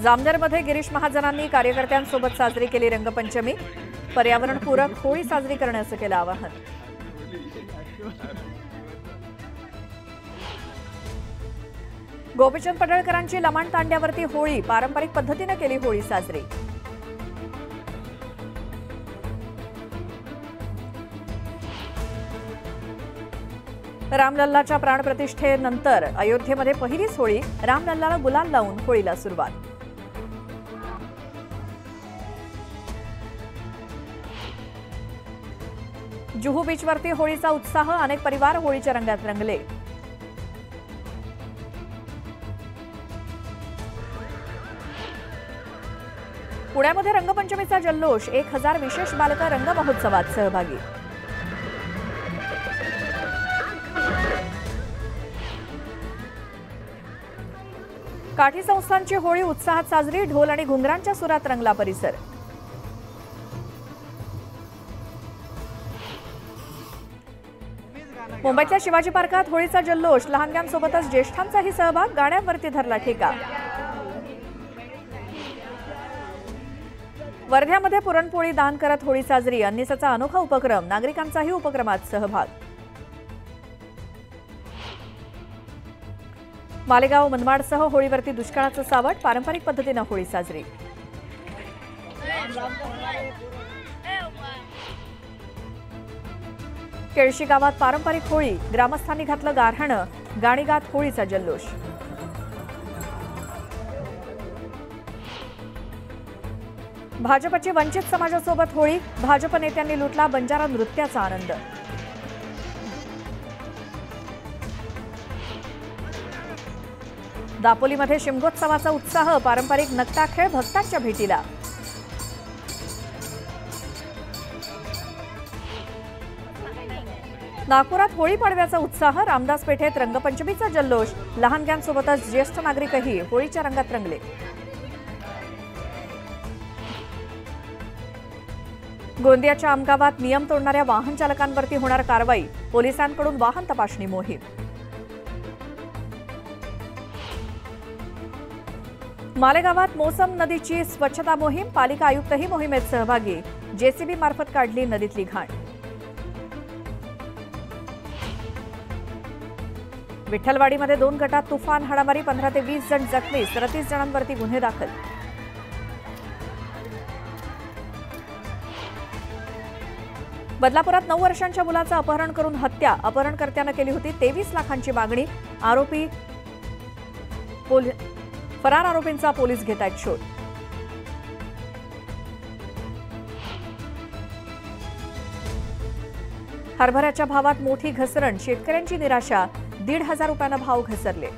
जामनेरमध्ये गिरीश महाजनांनी कार्यकर्त्यांसोबत साजरी केली रंगपंचमी। पर्यावरणपूरक होळी साजरी करण्याचं केलं आवाहन। गोपीचंद पडळकरांची लमाण तांड्यावरती होळी, पारंपरिक पद्धतीने केली होळी साजरी। रामलल्लाच्या प्राणप्रतिष्ठेनंतर अयोध्येमध्ये पहिलीच होळी, रामलल्लाला गुलाल लावून होळीला सुरुवात। जुहू बीचवरती होळीचा उत्साह, अनेक परिवार होळीच्या रंगात रंगले। पुण्यामध्ये रंगपंचमीचा जल्लोष, 1000 विशेष बालकं रंग महोत्सवात सहभागी। काठी संस्थांची होळी उत्साहात साजरी, ढोल आणि घुंगरांच्या सुरात रंगला परिसर। मुंबईतल्या शिवाजी पार्कात होळीचा जल्लोष, लहानग्यांसोबतच ज्येष्ठांचाही सहभाग, गाण्यांवरती धरला ठेका। वर्ध्यामध्ये पुरणपोळी दान करत होळी साजरी, अन्नीसाचा अनोखा उपक्रम, नागरिकांचाही उपक्रमात सहभाग। मालेगाव मनमाडसह होळीवरती दुष्काळाचं सावट, पारंपरिक पद्धतीनं होळी साजरी। केळशी गावात पारंपरिक होळी, ग्रामस्थांनी घातलं गारहाणं, गाणी गात होळीचा जल्लोष। भाजपची वंचित समाजासोबत होळी, भाजप नेत्यांनी लुटला बंजारा नृत्याचा आनंद। दापोलीमध्ये शिमगोत्सवाचा उत्साह, पारंपरिक नकटा खेळ भक्तांच्या भेटीला। नागपुरात होळी पाडव्याचा उत्साह, रामदास पेठेत रंगपंचमीचा जल्लोष, लहानग्यांसोबतच ज्येष्ठ नागरिकही होळीच्या रंगात रंगले। गोंदियाच्या आमगावात नियम तोडणाऱ्या वाहन चालकांवरती होणार कारवाई, पोलिसांकडून वाहन तपासणी मोहीम। मालेगावात मोसम नदीची स्वच्छता मोहीम, पालिका आयुक्तही मोहिमेत सहभागी, जेसीबी मार्फत काढली नदीतली घाण। विठ्ठलवाडीमध्ये 2 गटात तुफान हाणामारी, 15 ते 20 जण जखमी, 37 जणांवरती गुन्हे दाखल। बदलापुरात 9 वर्षांच्या मुलाचं अपहरण करून हत्या, अपहरणकर्त्यानं केली होती 23 लाखांची मागणी, फरार आरोपींचा पोलीस घेत आहेत शोध। हरभऱ्याच्या भावात मोठी घसरण, शेतकऱ्यांची निराशा, 1,500 रुपयांना भाव घसरले।